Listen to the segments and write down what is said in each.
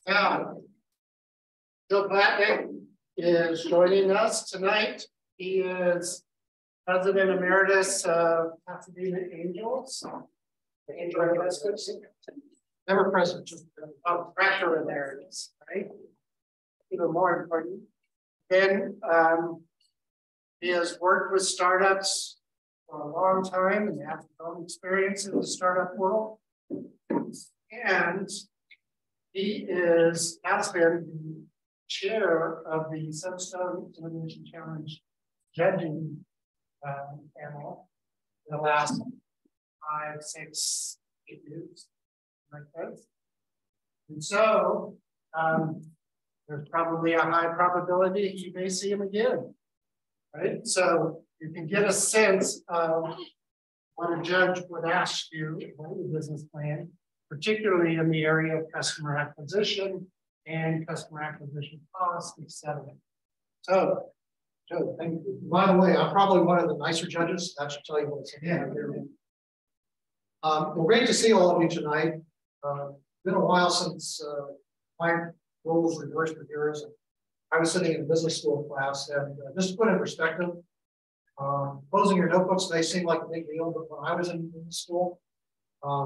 Now, Joe Platnick is joining us tonight. He is President Emeritus of Pasadena Angels. The Angel Investments. Never president, just Director Emeritus, right? Even more important. Then he has worked with startups for a long time and has his own experience in the startup world. And he has been the chair of the Sunstone Innovation Challenge judging panel in the last 5, 6, 8 years, like that. And so there's probably a high probability you may see him again, right? So you can get a sense of what a judge would ask you about your business plan, particularly in the area of customer acquisition and customer acquisition costs, et cetera. So, Joe, thank you. By the way, I'm probably one of the nicer judges. That should tell you what's in here. Well, great to see all of you tonight. Been a while since my role was reversed for years. I was sitting in a business school class, and just to put it in perspective, closing your notebooks may seem like a big deal, but when I was in school,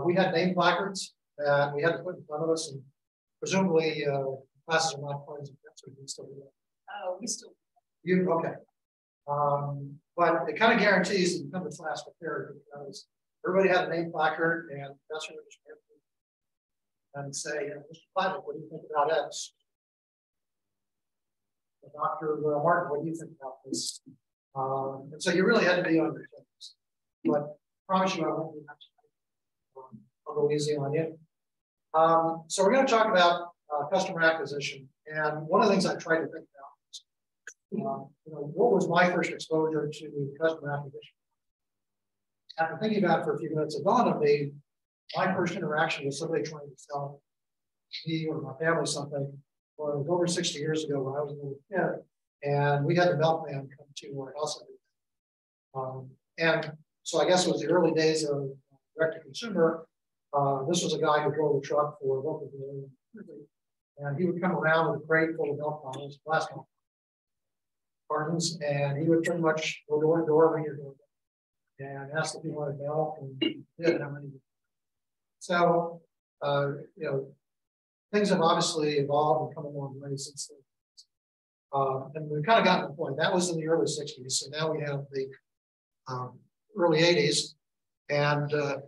we had name placards that we had to put in front of us, and presumably classes are not closing. That's what we still do. Oh, we still. You okay? But it kind of guarantees that you come to class prepared because everybody had a name placard, and that's what and say, Mr. Platnick, what do you think about X? Dr. Martin, what do you think about this? And so you really had to be on your toes. But I promise you I won't do that tonight. I'll go easy on you. So we're going to talk about customer acquisition. And one of the things I tried to think about is, what was my first exposure to customer acquisition? After thinking about it for a few minutes, it dawned on me, my first interaction with somebody trying to sell me or my family something was over 60 years ago when I was a little kid, and we had the milkman come to our house. And so I guess it was the early days of direct-to-consumer. This was a guy who drove a truck for a local dealer, and he would come around with a crate full of milk bottles, glass milk cartons, and he would pretty much go door to door, ring your door, and ask if you wanted milk, and did how many. So, things have obviously evolved and come a long way since then. And we've kind of gotten to the point. That was in the early 60s. So now we have the early 80s. And I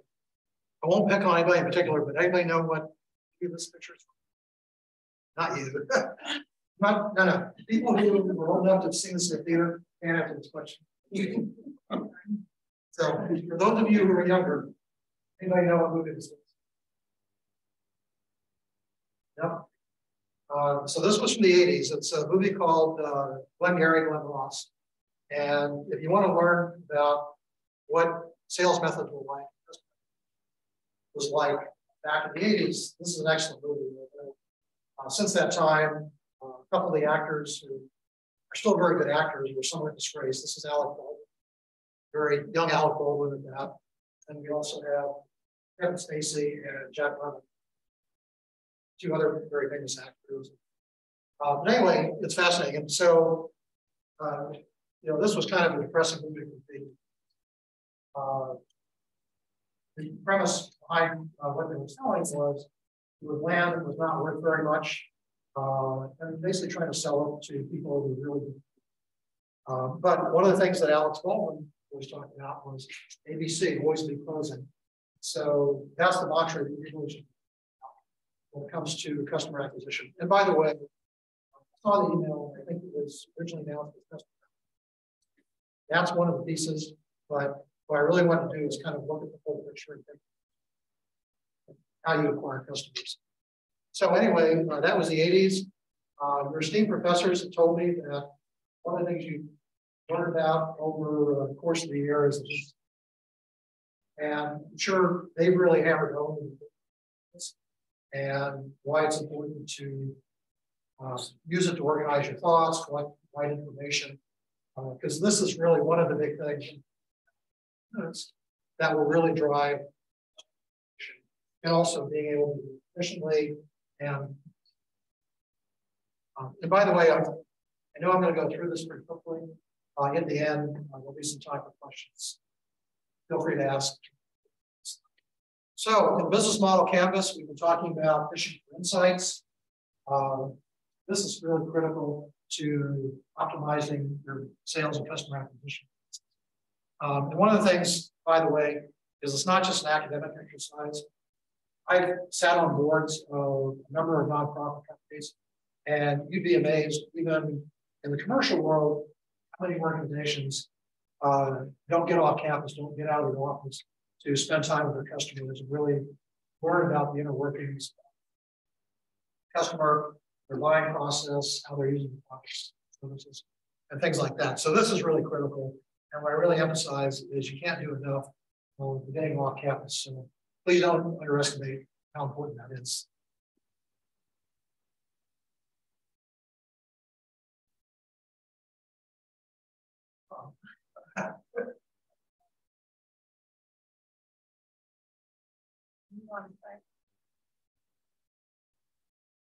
won't pick on anybody in particular, but anybody know what this picture is from? Not you. No. People who were old enough to have seen this in the theater can't answer this question. So for those of you who are younger, anybody know what movie this is? Yep. So this was from the 80s. It's a movie called Glengarry Glen Ross. And if you want to learn about what sales methods were like back in the 80s, this is an excellent movie. Since that time, a couple of the actors who are still very good actors were somewhat disgraced. This is Alec Baldwin, very young Alec Baldwin at that. And we also have Kevin Spacey and Jack Lemmon, two other very famous actors. But anyway, it's fascinating. And so, this was kind of a depressing movie for me. The premise behind what they were selling was it was land that was not worth very much, and basically trying to sell it to people who really. But one of the things that Alex Baldwin was talking about was ABC, always be closing. So that's the mantra that we usually when it comes to customer acquisition. And by the way, I saw the email, I think it was originally announced as customer. That's one of the pieces, but what I really want to do is kind of look at the whole picture and think how you acquire customers. So anyway, that was the 80s. Your esteemed professors have told me that one of the things you learn about over the course of the year is this. And I'm sure they've really hammered home this and why it's important to use it to organize your thoughts, collect right information, because this is really one of the big things that will really drive and also being able to do efficiently. And by the way, I know I'm going to go through this pretty quickly. In the end, there'll be some time for questions. Feel free to ask. So, in the business model canvas, we've been talking about fishing for insights. This is really critical to optimizing your sales and customer acquisition. And one of the things, by the way, is it's not just an academic exercise. I've sat on boards of a number of nonprofit companies, and you'd be amazed, even in the commercial world, how many organizations don't get off campus, don't get out of the office to spend time with their customers and really learn about the inner workings of the customer, their buying process, how they're using the products, services, and things like that. So this is really critical. And what I really emphasize is you can't do enough for getting off campus. So please don't underestimate how important that is.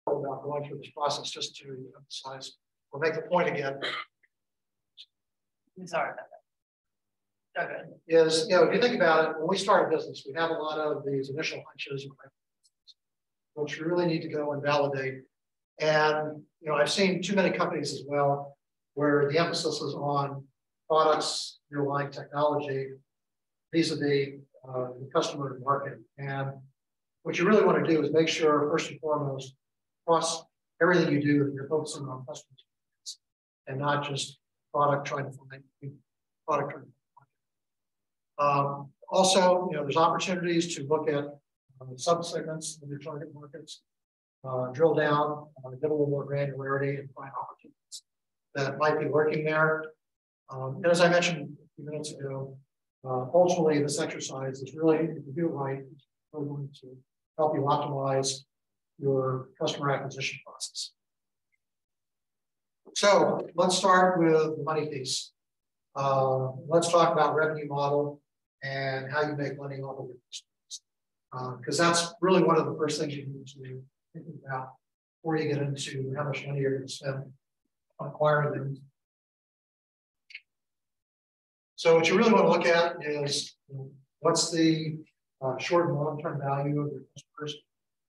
About going through this process just to emphasize or make the point again. I'm sorry about that. Okay. Is, you know, if you think about it, when we start a business, we have a lot of these initial hunches, which we really need to go and validate. And, you know, I've seen too many companies as well, where the emphasis is on products, underlying technology, vis-a-vis the customer and market. And what you really want to do is make sure, first and foremost, across everything you do, you're focusing on customers and not just product trying to find product trying to find. Also, you know, there's opportunities to look at sub-segments of your target markets, drill down, get a little more granularity and find opportunities that might be working there. And as I mentioned a few minutes ago, ultimately this exercise is really, if you do it right, it's really going to help you optimize your customer acquisition process. So let's start with the money piece. Let's talk about revenue model and how you make money off of your customers. Because that's really one of the first things you need to think about before you get into how much money you're going to spend on acquiring them. So what you really want to look at is, you know, what's the short and long-term value of your customers?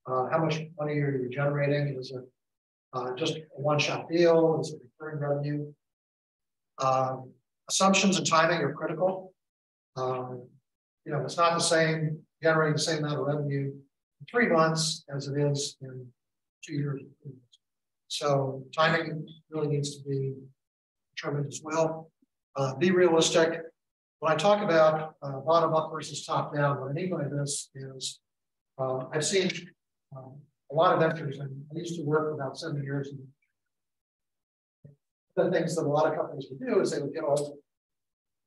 How much money are you generating? Is it just a one-shot deal? Is it recurring revenue? Assumptions and timing are critical. You know, it's not the same generating the same amount of revenue in 3 months as it is in 2 years. So timing really needs to be determined as well. Be realistic. When I talk about bottom up versus top down, what I mean by this is I've seen a lot of ventures, and I used to work for about 7 years. And the things that a lot of companies would do is they would get a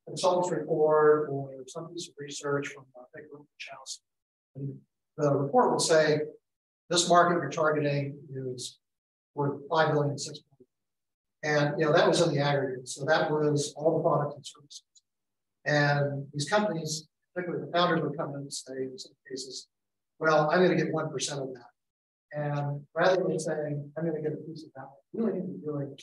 consultant's report or some piece of research from a big research house. And the report would say, this market you're targeting is worth $5 billion, $6 billion. And, you know, that was in the aggregate. So that was all the products and services. And these companies, particularly the founders, would come in and say, in some cases, well, I'm going to get 1% of that. And rather than saying, I'm going to get a piece of that, what you really need to be doing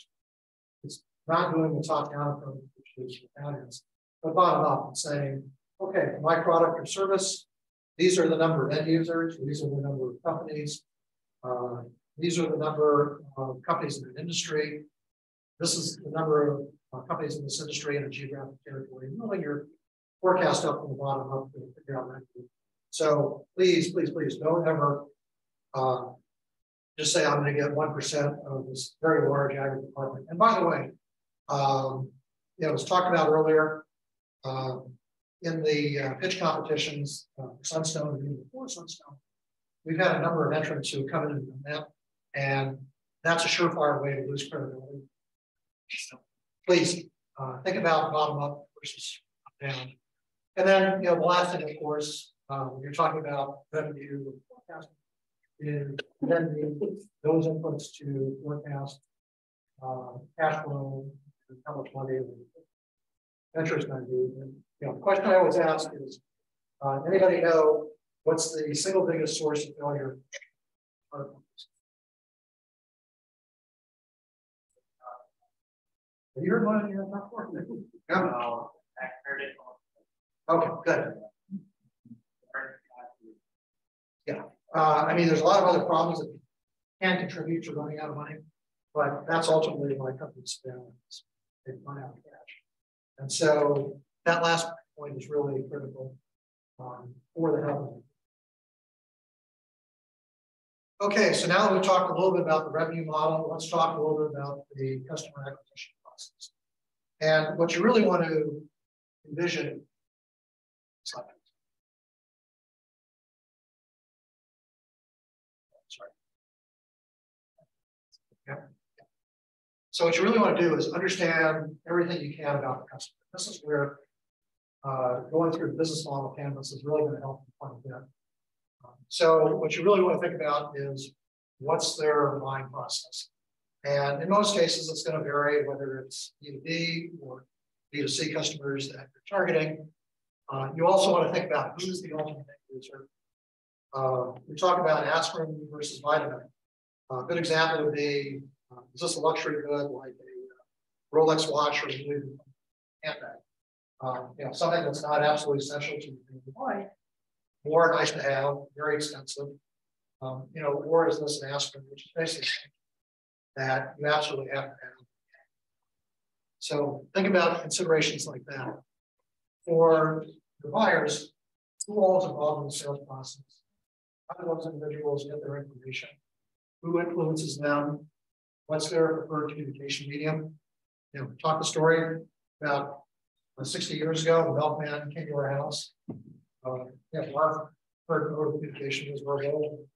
is not doing the top-down approach, which is the founders, but bottom up and saying, okay, my product or service, these are the number of end users, these are the number of companies, these are the number of companies in an industry, this is the number of companies in this industry in a geographic territory. Really, your forecast up from the bottom up to figure out that. So please, please, please don't ever just say I'm going to get 1% of this very large aggregate department. And by the way, you know, it was talked about earlier in the pitch competitions, Sunstone and even before Sunstone, we've had a number of entrants who have come in and done that, and that's a surefire way to lose credibility. So please think about bottom up versus top down. And then, you know, the last thing, of course, when you're talking about revenue forecasting, is then those inputs to forecast cash flow, and how much money venture is going to do. And, you know, the question I always ask is, anybody know What's the single biggest source of failure? Have you heard one of your top four? Yeah. I heard it. Okay, good. Yeah. I mean, there's a lot of other problems that can contribute to running out of money, but that's ultimately why companies fail. They run out of cash. And so that last point is really critical for the health. Okay, so now that we've talked a little bit about the revenue model, let's talk a little bit about the customer acquisition process. And what you really want to envision. Sorry. Yeah. So what you really want to do is understand everything you can about the customer. This is where going through the business model canvas is really going to help you quite a bit. So what you really want to think about is what's their buying process. And in most cases, it's going to vary whether it's B2B or B2C customers that you're targeting. You also want to think about who's the ultimate end user. We talk about aspirin versus vitamin. A good example would be, is this a luxury good like a Rolex watch or a Louis Vuitton handbag? You know, something that's not absolutely essential to your life, or nice to have, very expensive. You know, or is this an aspirin, which is basically that you absolutely have to have. So think about considerations like that. For the buyers, who all is involved in the sales process? How do those individuals get their information? Who influences them? What's their preferred communication medium? You know, talk the story about 60 years ago, the milkman came to our house. Yeah, our preferred mode of communication was verbal.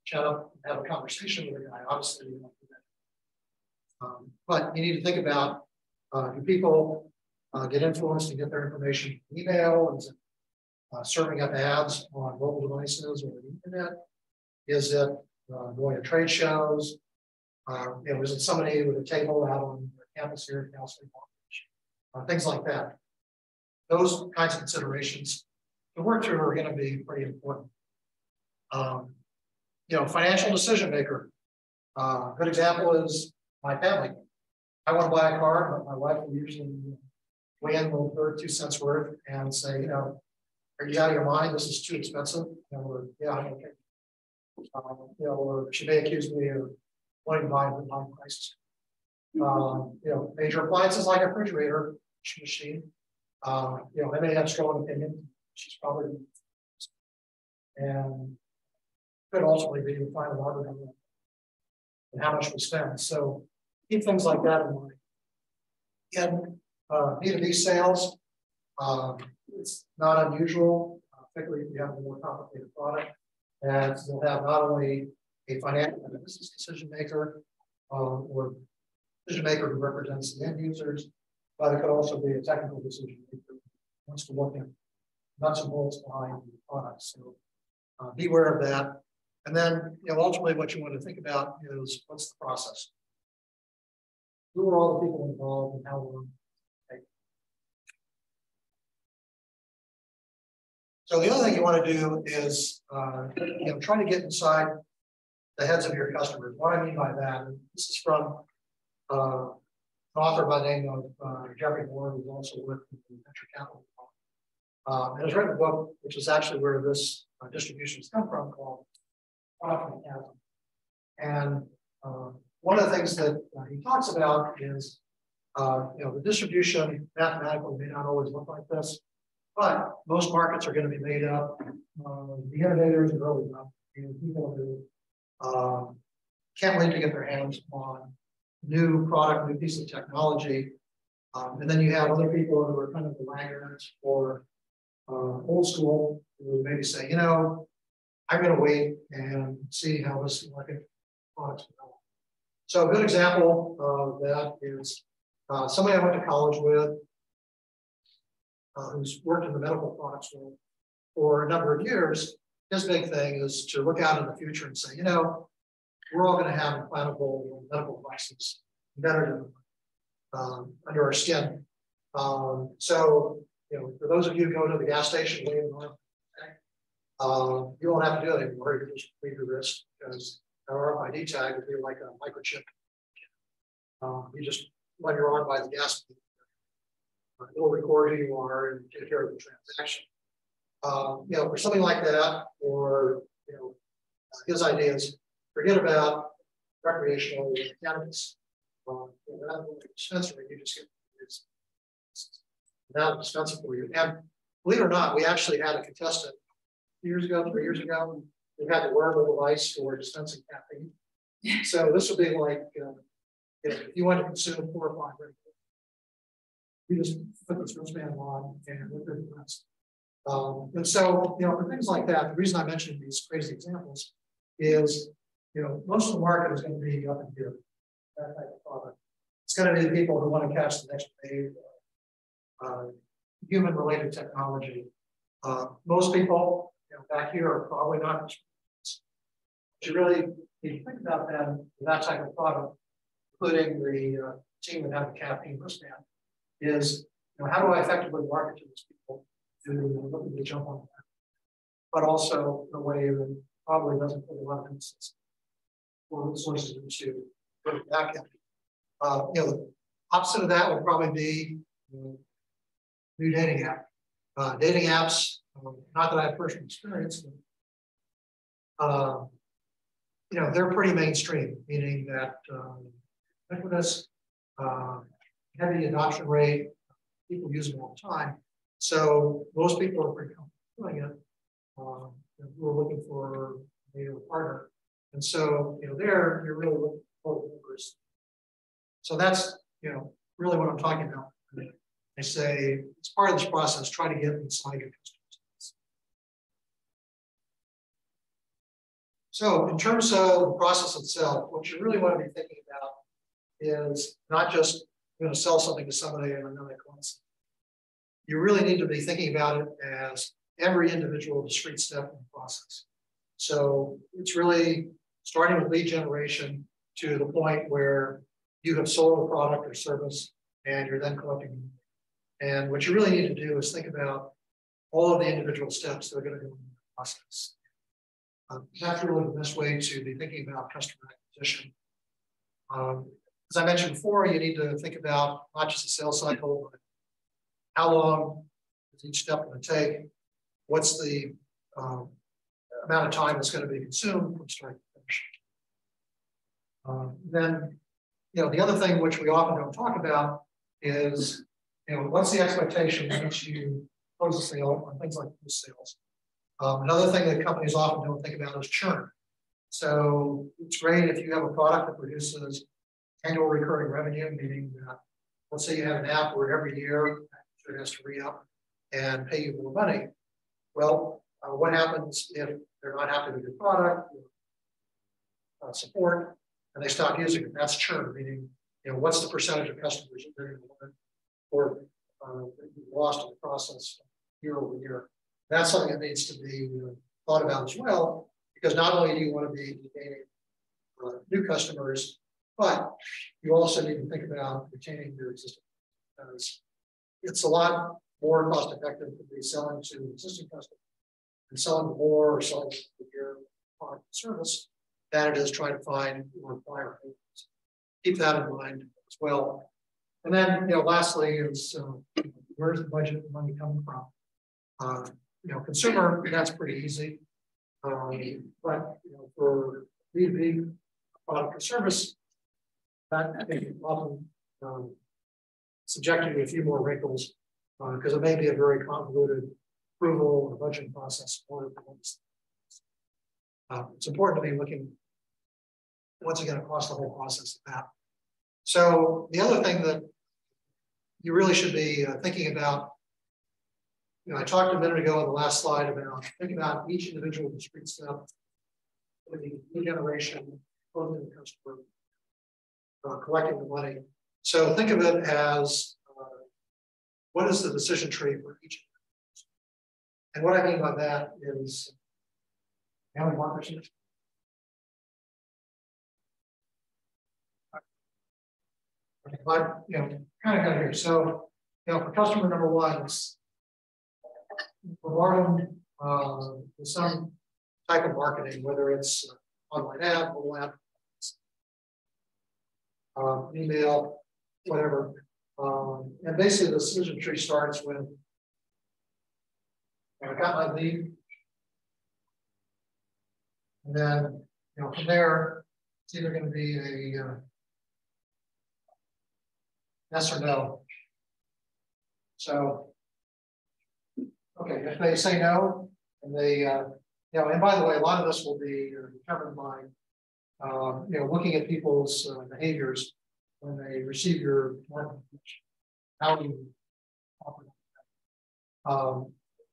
Chat up, have a conversation with a guy. Obviously, you don't do that. But you need to think about do people get influenced and get their information from email? Is it serving up ads on mobile devices or the internet? Is it going to trade shows? You know, is it somebody with a table out on the campus here at Cal State College? Things like that. Those kinds of considerations to work through are going to be pretty important. You know, financial decision maker. A good example is my family. I want to buy a car, but my wife will usually weigh in a little bit, 2 cents worth, and say, you know, are you out of your mind? This is too expensive. You know, or, yeah, I'm okay. You know, or she may accuse me of wanting to buy at high prices. You know, major appliances like a refrigerator, machine. You know, I may have strong opinion. She's probably, and could ultimately be the final order and how much we spend. So keep things like that in mind. In B2B sales, it's not unusual, particularly if you have a more complicated product, and you'll have not only a financial and a business decision maker or decision maker who represents the end users, but it could also be a technical decision maker who wants to look at nuts and bolts behind the product. So beware of that. And then, you know, ultimately what you want to think about is what's the process? Who are all the people involved and how long? So the other thing you want to do is, you know, try to get inside the heads of your customers. What I mean by that, and this is from an author by the name of Jeffrey Moore, who's also worked with the venture capital. And has written a book, which is actually where this distribution has come from, called Product and Chasm. And one of the things that he talks about is, you know, the distribution mathematically may not always look like this, but most markets are going to be made up. The innovators are early enough, and people who can't wait to get their hands on new product, new piece of technology. And then you have other people who are kind of the laggards or old school who maybe say, you know, I'm going to wait and see how this market products develop. So a good example of that is somebody I went to college with who's worked in the medical products world for a number of years. His big thing is to look out in the future and say, you know, we're all going to have implantable medical devices embedded under our skin. So, you know, for those of you who go to the gas station, You won't have to do it anymore. You can just read your wrist because our RFID tag would be like a microchip. You just, when you're on by the gas, it'll record who you are and take care of the transaction. You know, for something like that, or you know, his ideas, forget about recreational cannabis. Dispensary, you just get it's now expensive for you. And believe it or not, we actually had a contestant 3 years ago. We had the wearable device for dispensing caffeine. So this would be like if you want to consume 4 or 5 regular, you just put this wristband on and look at the rest. And so, you know, for things like that, the reason I mentioned these crazy examples is, you know, most of the market is going to be up in here. That type of product. It's going to be the people who want to catch the next wave of human-related technology. Most people, you know, back here are probably not. But you really need to think about that type of product, including the team that have the caffeine wristband, is, you know, how do I effectively market to these people to look at the jump on that, but also in a way that probably doesn't put a lot of emphasis or resources into put it back in. You know, the opposite of that would probably be new dating app. Dating apps, not that I have personal experience, but, you know, they're pretty mainstream, meaning that ubiquitous, heavy adoption rate, people use them all the time. So most people are pretty comfortable doing it. Who are looking for a partner. And so, you know, there you're really looking for numbers. So that's, you know, really what I'm talking about. I say it's part of this process, try to get inside your customers. So in terms of the process itself, what you really want to be thinking about is not just going to sell something to somebody and another class. You really need to be thinking about it as every individual discrete step in the process. So it's really starting with lead generation to the point where you have sold a product or service and you're then collecting them. And what you really need to do is think about all of the individual steps that are going to go in the process. That's really the best way to be thinking about customer acquisition. As I mentioned before, you need to think about not just the sales cycle, but how long is each step going to take? What's the amount of time that's going to be consumed from start to finish? Then, you know, the other thing which we often don't talk about is, you know, what's the expectation once you close a sale on things like these sales? Another thing that companies often don't think about is churn. So it's great if you have a product that produces annual recurring revenue, meaning that, let's say you have an app where every year it has to re-up and pay you more money. Well, what happens if they're not happy with your product, support, and they stop using it? That's churn, meaning, you know, what's the percentage of customers that they're going to want or lost in the process year over year? That's something that needs to be thought about as well, because not only do you want to be gaining new customers, but you also need to think about retaining your existing customers. It's a lot more cost effective to be selling to existing customers and selling more or selling your product and service than it is trying to find or acquire. Keep that in mind as well. And then, you know, lastly is where's the budget money coming from? You know, consumer, that's pretty easy. But you know, for B2B product or service, that often subject you to a few more wrinkles because it may be a very convoluted approval or budgeting process. It's important to be looking once again across the whole process of that. So the other thing that you really should be thinking about, you know, I talked a minute ago on the last slide about thinking about each individual discrete step, with the lead generation, closing the customer, collecting the money. So think of it as what is the decision tree for each? And what I mean by that is, how many markers here? But you know, kind of got here. So, you know, for customer number one, it's for Marvin with some type of marketing, whether it's online ad, mobile ad, email, whatever. And basically the decision tree starts with, I got my lead. And then, from there, it's either going to be a yes or no. So, okay, if they say no, and they, and by the way, a lot of this will be determined by, looking at people's behaviors when they receive your marketing. How do you offer that?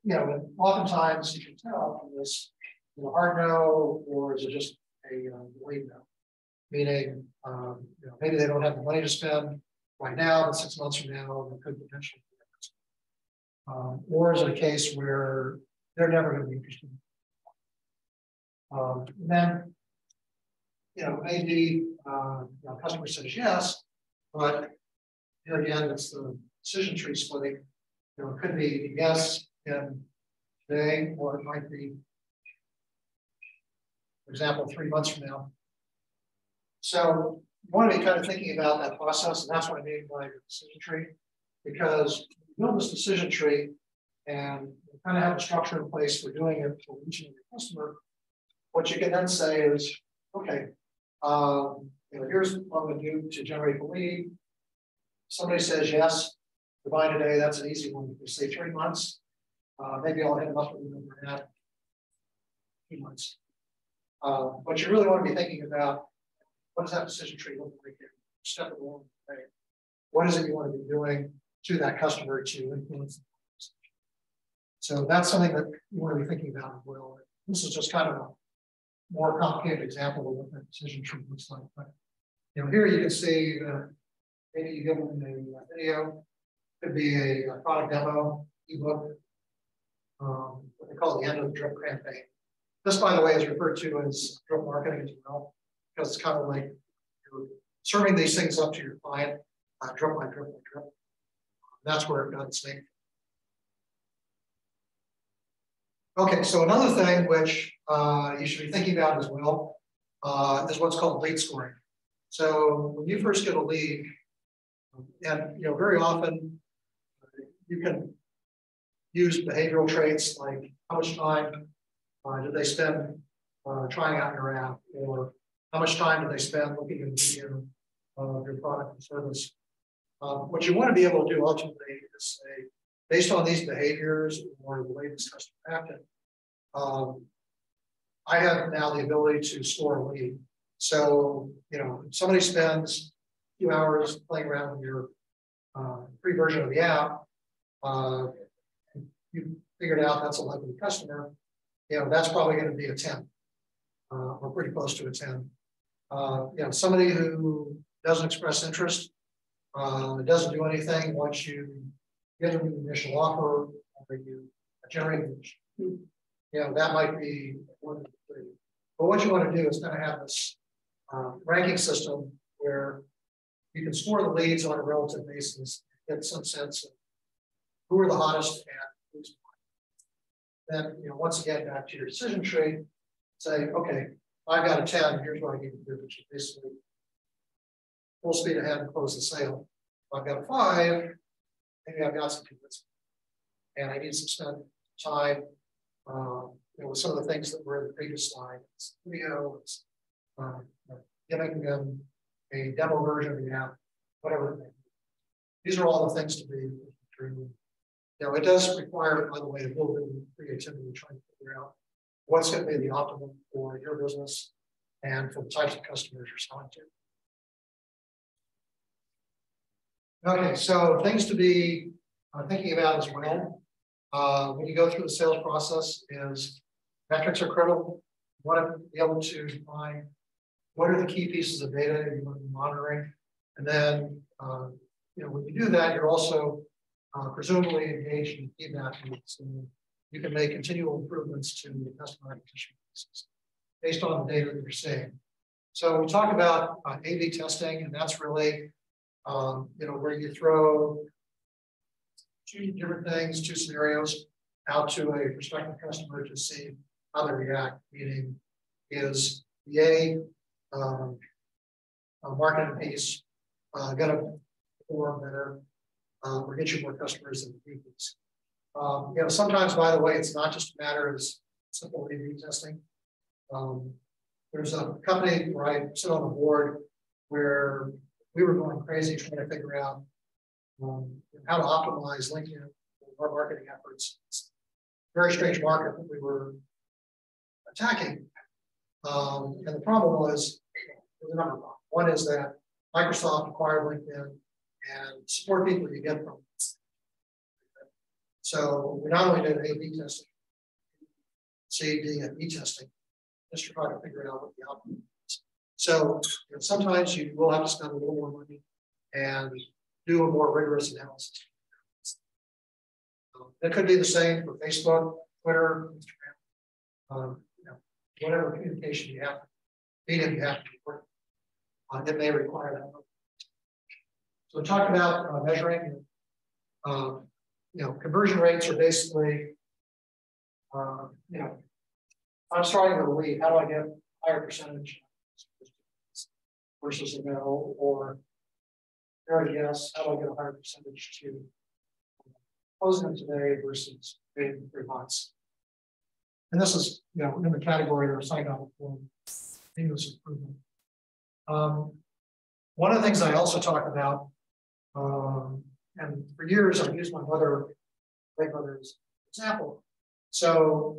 And oftentimes you can tell from this hard no, or is it just a delayed no? Meaning, maybe they don't have the money to spend right now, but 6 months from now, they could potentially be interested. Or is it a case where they're never going to be interested? Then, maybe customer says yes, but again, it's the decision tree splitting. It could be yes in today, or it might be, for example, 3 months from now. So you want to be kind of thinking about that process, and that's what I mean by the decision tree, because you build this decision tree and you kind of have a structure in place for doing it for each of your customer. What you can then say is, okay, here's what I'm going to do to generate the lead. Somebody says yes, divide today, that's an easy one. If you say 3 months, maybe I'll hit them up with a number at 2 months. But you really want to be thinking about, what does that decision tree look like here? Step along the way. What is it you want to be doing to that customer to influence them? So that's something that you want to be thinking about as well. This is just kind of a more complicated example of what that decision tree looks like. But here you can see maybe you give them a video, could be a product demo, ebook, what they call the end of the drip campaign. This, by the way, is referred to as drip marketing as well, because it's kind of like you're serving these things up to your client, drip by drip by drip. That's where it got its name. Okay, so another thing which you should be thinking about as well is what's called lead scoring. So when you first get a lead, and very often you can use behavioral traits like how much time did they spend trying out your app, or how much time do they spend looking at the video of your product and service. What you want to be able to do ultimately is say, based on these behaviors or the way this customer acted, I have now the ability to score a lead. So, if somebody spends a few hours playing around with your free version of the app, you figured out that's a likely customer, that's probably going to be a 10, or pretty close to a 10. Somebody who doesn't express interest, doesn't do anything once you get them the initial offer, or you generate that might be 1 to 3. But what you want to do is kind of have this ranking system where you can score the leads on a relative basis, get some sense of who are the hottest and who's not. Then, once again, back to your decision tree, say, okay, I've got a 10, here's what I need to do, which is basically full speed ahead and close the sale. If I've got a 5, maybe I've got some convincing, and I need some spend time with some of the things that were in the previous slide. It's video, it's giving them a demo version of the app, whatever. These are all the things to be true. It does require, by the way, a little bit of creativity trying to figure out what's going to be the optimum for your business and for the types of customers you're selling to. Okay, so things to be thinking about as well when you go through the sales process is metrics are critical. You want to be able to define what are the key pieces of data you want to be monitoring, and then when you do that, you're also presumably engaged in feedback loops, and you can make continual improvements to the customer acquisition process based on the data that you're seeing. So we talk about A/B testing, and that's really where you throw 2 different things, 2 scenarios. out to a prospective customer to see how they react, meaning is the marketing piece going to perform better or get you more customers than the B piece. Sometimes, by the way, it's not just a matter of simple A/B testing. There's a company where I sit on the board where we were going crazy trying to figure out how to optimize LinkedIn for our marketing efforts. It's a very strange market that we were attacking. And the problem was, there's a number of problems. One is that Microsoft acquired LinkedIn and support people you get from it. So we not only did A/B testing, C, D, and E testing, just to try to figure out what the outcome is. So sometimes you will have to spend a little more money and do a more rigorous analysis. That could be the same for Facebook, Twitter, Instagram, whatever communication you have, medium you have to work on, it may require that. So we talked about measuring. Conversion rates are basically, I'm starting with a lead. How do I get a higher percentage versus a no, or there a yes? How do I get a higher percentage to closing them today versus waiting 3 months? And this is, in the category of sign up for continuous improvement. One of the things I also talk about, and for years I've used my grandmother's example. So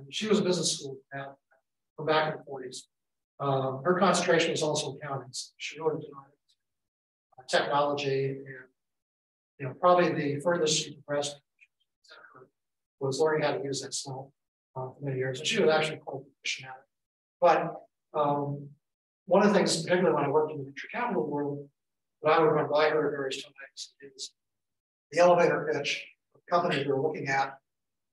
she was a business school from back in the 40s. Her concentration was also accounting. So she really did technology, and probably the furthest she progressed was learning how to use Excel for many years. And she was actually quite proficient at it. But one of the things, particularly when I worked in the venture capital world, that I would run by her at various times is the elevator pitch of the company we were looking at.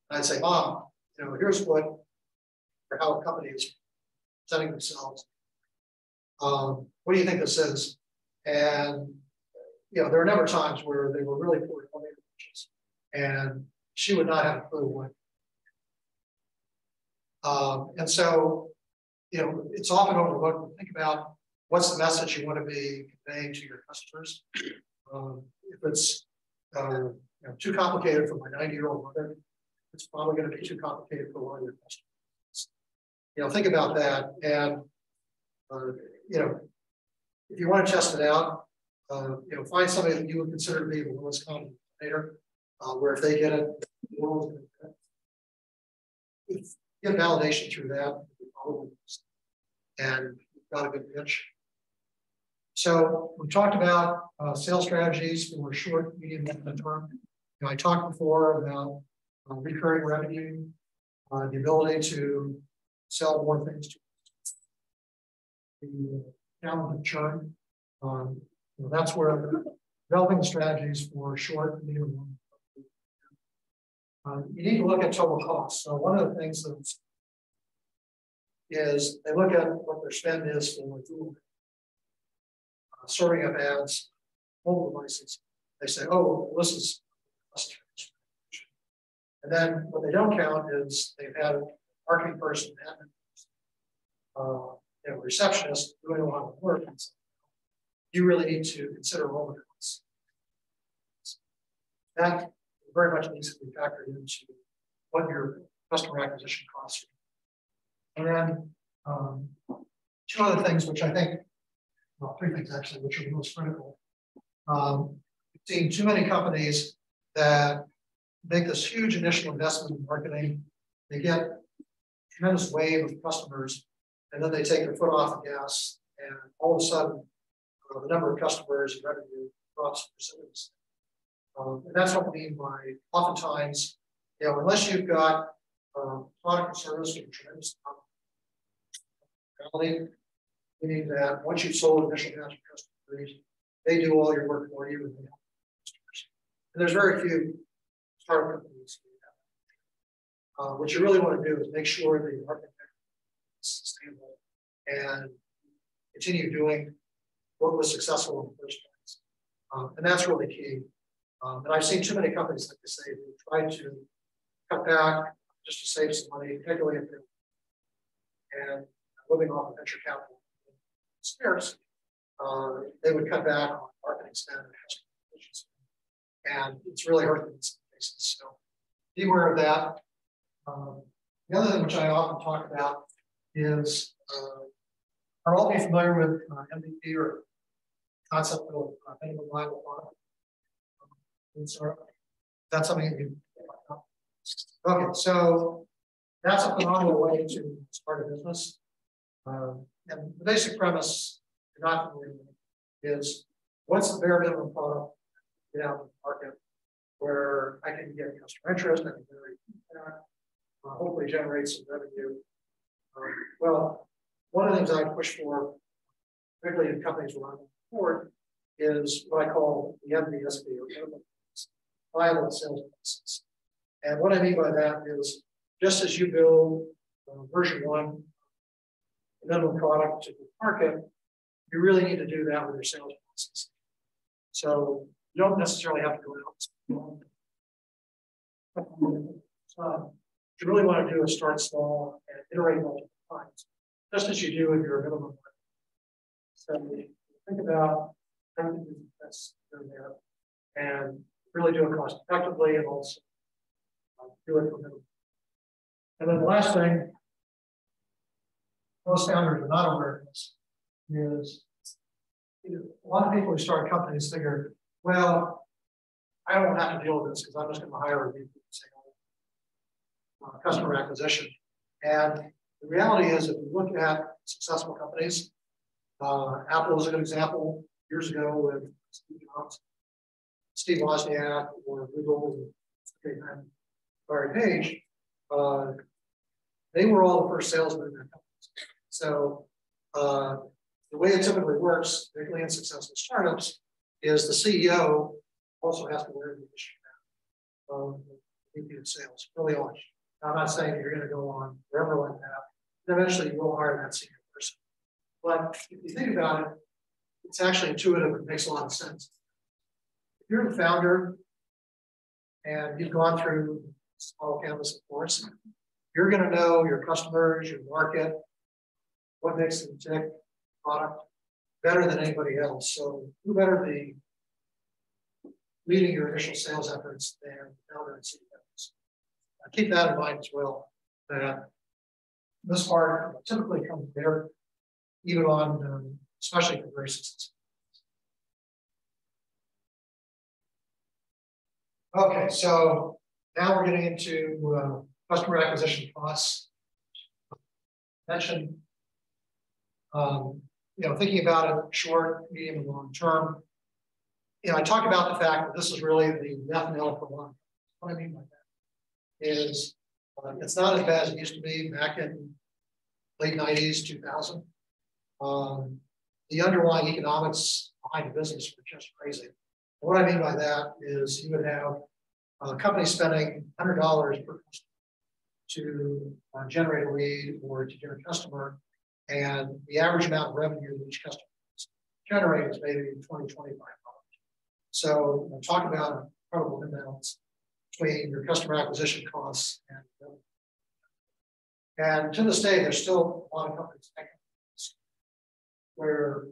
And I'd say, Mom, here's how a company is presenting themselves. What do you think this is? And there were a number of times where they were really poor elevator pitches, and she would not have a clue what. And so, it's often overlooked. Think about what's the message you want to be conveying to your customers. If it's too complicated for my 90-year-old mother, it's probably going to be too complicated for one of your customers. Think about that. And, if you want to test it out, find somebody that you would consider to be the lowest common denominator, where if they get it, the world's going to get it. If you get validation through that, and you've got a good pitch. So we talked about sales strategies for short, medium, and term. I talked before about recurring revenue, the ability to sell more things to the downward churn. That's where developing strategies for short, medium, you need to look at total costs. So one of the things is they look at what their spend is for Google, serving up ads, mobile devices. They say, oh, this is customer. And then what they don't count is they've had a marketing person, admin, receptionist doing a lot of work. And so you really need to consider all the costs. That very much needs to be factored into what your customer acquisition costs are. And then 2 other things, which I think, well, 3 things actually, which are the most critical. We've seen too many companies that make this huge initial investment in marketing. They get a tremendous wave of customers, and then they take their foot off the gas, and all of a sudden, the number of customers and revenue drops precipitously. And that's what we mean by oftentimes, unless you've got product or service with a tremendous amount, meaning that once you've sold initial batch of customers, they do all your work for you and they help customers. And there's very few startup companies who do that. What you really want to do is make sure that your market is sustainable and continue doing what was successful in the first place. And that's really key. And I've seen too many companies, like I say, who try to cut back just to save some money, particularly if they're and living off of venture capital scarce. They would cut back on marketing spend and customer acquisition, and it's really hurting in some cases. So be aware of that. The other thing which I often talk about is are all of you familiar with MVP or concept of minimum viable product? That's something that you okay, so that's a phenomenal way to start a business. And the basic premise, if you're not familiar with it, is what's the bare minimum product get out in the market where I can get customer interest, I can generate feedback, hopefully generate some revenue. Well, one of the things I push for, particularly in companies where I'm on board, is what I call the MVSP or minimum viable sales process. And what I mean by that is just as you build version 1 minimum product to the market, you really need to do that with your sales process. So you don't necessarily have to go out. You really want to do is start small and iterate multiple times, just as you do with your minimum. So think about how to do this there and really do it cost effectively and also do it for minimum. And then the last thing, most founders are not aware of this, is a lot of people who start companies figure, well, I don't have to deal with this because I'm just going to hire a VP customer acquisition. And the reality is, if you look at successful companies, Apple is a good example. Years ago with Steve Jobs, Steve Wozniak, or Google, and Larry Page, they were all the first salesmen in their companies. So the way it typically works, particularly in successful startups, is the CEO also has to wear the issue VP of sales early on. Now, I'm not saying that you're going to go on forever like that. And eventually, you will hire that senior person. But if you think about it, it's actually intuitive. It makes a lot of sense. If you're the founder and you've gone through small canvas, of course, you're going to know your customers, your market, what makes them tick, product better than anybody else. So who better be leading your initial sales efforts than the founder and CEO? Keep that in mind as well, that this part typically comes there, even on, especially for very successful. Okay, so now we're getting into customer acquisition costs. I mentioned, thinking about it short, medium, and long term. I talk about the fact that this is really the death knell for one. What I mean by that is it's not as bad as it used to be back in late 90s, 2000. The underlying economics behind the business were just crazy. And what I mean by that is you would have a company spending $100 per customer to generate a lead or to get a customer, and the average amount of revenue that each customer generates is maybe $20, $25. So I'm talking about an incredible imbalance between your customer acquisition costs and revenue. And to this day, there's still a lot of companies where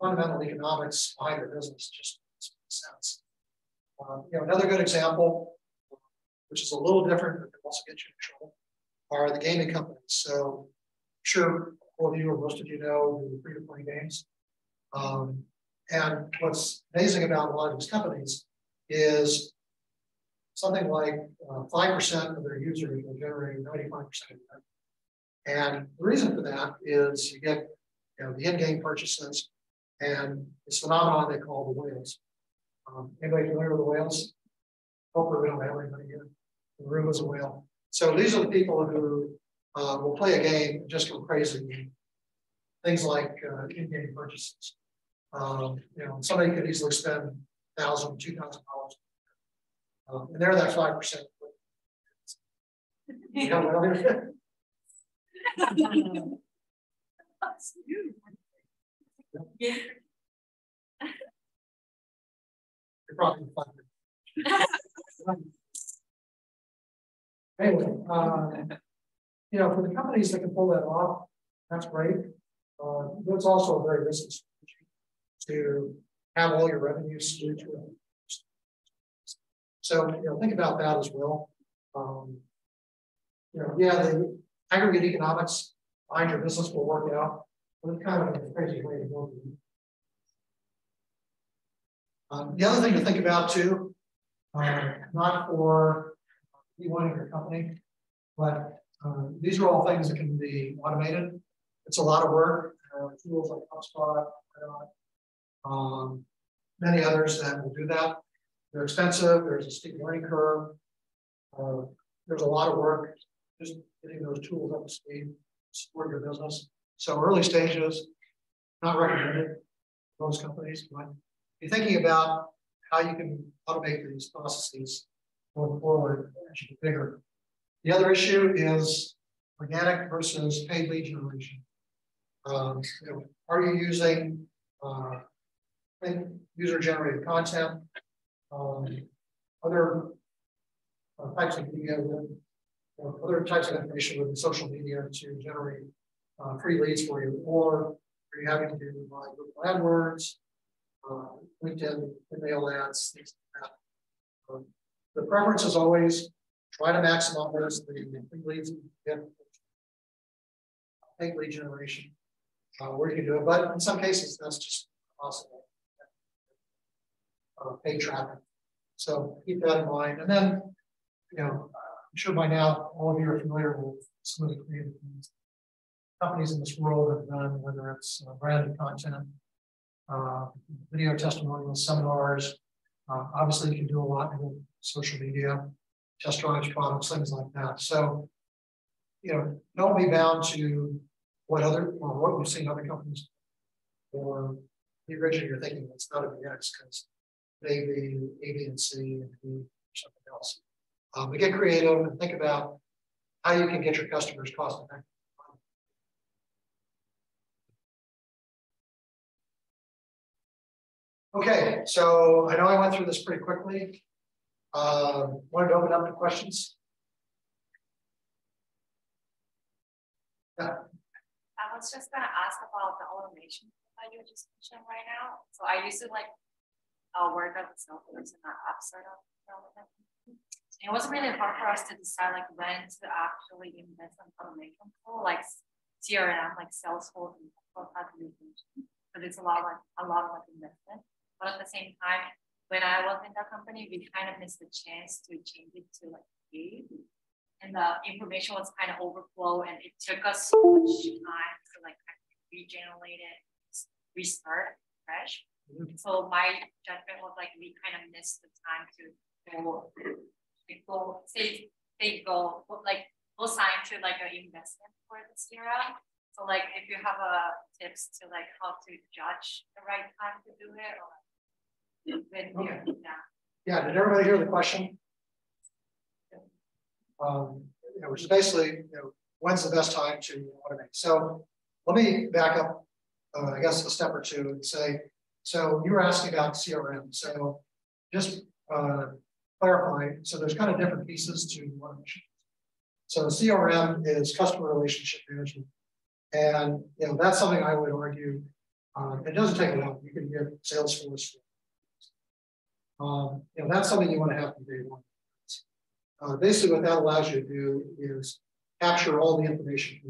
fundamental economics behind their business just doesn't make sense. Another good example, which is a little different, but can also get you in trouble, are the gaming companies. So I'm sure all of you or most of you know the free-to-play games. And what's amazing about a lot of these companies is something like 5% of their users will generate 95% of them. And the reason for that is you get the in-game purchases and this phenomenon they call the whales. Anybody familiar with the whales? Hopefully we don't have anybody here. The room is a whale. So these are the people who will play a game and just go crazy. Things like in-game purchases. Somebody could easily spend $1,000, $2,000. And they're that 5%. Yeah. You're probably 5%. Anyway, you know, for the companies that can pull that off, that's great. But it's also a very risky strategy to have all your revenues skewed to it. So, you know, think about that as well. You know, yeah, the aggregate economics behind your business will work out, but it's kind of a crazy way to go. The other thing to think about too, not for you wanting your company, but these are all things that can be automated. It's a lot of work. Tools like HubSpot, many others that will do that. They're expensive. There's a steep learning curve. There's a lot of work just getting those tools up to speed, support your business. So early stages, not recommended for most companies, but you're thinking about how you can automate these processes going forward as you get bigger. The other issue is organic versus paid lead generation. You know, are you using user-generated content, other types of media, other types of information within social media to generate free leads for you, or are you having to do Google AdWords, LinkedIn, email ads, things like that? The preference is always try to maximize the free leads you get, paid lead generation, where you can do it, but in some cases that's just possible. Paid traffic. So keep that in mind. And then, you know, I'm sure by now all of you are familiar with some of the creative things companies in this world have done, whether it's branded content, video testimonials, seminars. Obviously, you can do a lot in social media, test drives, products, things like that. So, you know, don't be bound to what we've seen other companies do, or the original you're thinking it's not a BX because maybe A, B, and C, and B, something else. But get creative and think about how you can get your customers cost effective. Okay, so I know I went through this pretty quickly. Wanted to open up to questions. Yeah. I was just going to ask about the automation that you just mentioned right now. So I used to work at the Salesforce and that app startup. It was really hard for us to decide like when to actually invest in automation tool like CRM, like Salesforce, and but it's a lot of investment. But at the same time, when I was in that company, we kind of missed the chance to change it to like paid. And the information was kind of overflow, and it took us so much time to like regenerate it, restart fresh. So my judgment was like we kind of missed the time to go sign to like an investment for this era. So like if you have tips to like how to judge the right time to do it, or when yeah, did everybody hear the question? You know, which is basically, you know, when's the best time to automate? So let me back up, I guess, a step or two and say, so you were asking about CRM. So just clarify, so there's kind of different pieces to automation. So CRM is customer relationship management. And, you know, that's something I would argue, it doesn't take a lot. You can get Salesforce. You know, that's something you want to have from day one. Basically, what that allows you to do is capture all the information.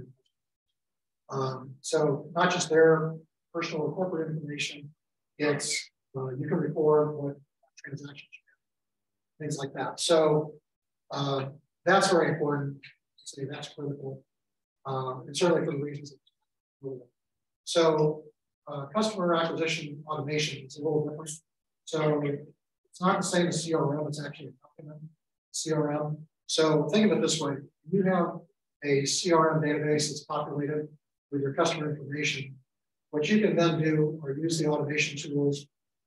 So not just their personal or corporate information, it's you can record what transactions you have, things like that. So that's very important. So that's critical, and certainly for the reasons. So customer acquisition automation is a little different. So it's not the same as CRM. It's actually a document. CRM. So think of it this way. You have a CRM database that's populated with your customer information. What you can then do or use the automation tools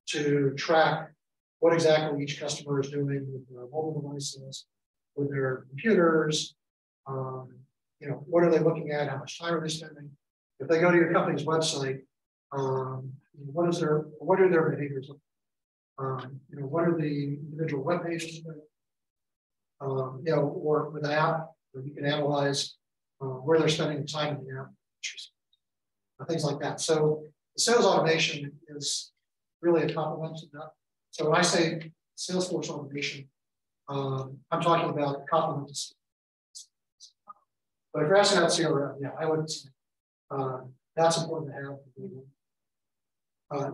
to track what exactly each customer is doing with their mobile devices, with their computers, you know, what are they looking at, how much time are they spending? If they go to your company's website, what are their behaviors? You know, what are the individual web pages? you know, or with an app, where you can analyze where they're spending the time in the app, things like that. So the sales automation is really a complement to that. So when I say Salesforce automation, I'm talking about a complement to CRM. But if you're asking about CRM, yeah, I would say that's important to have.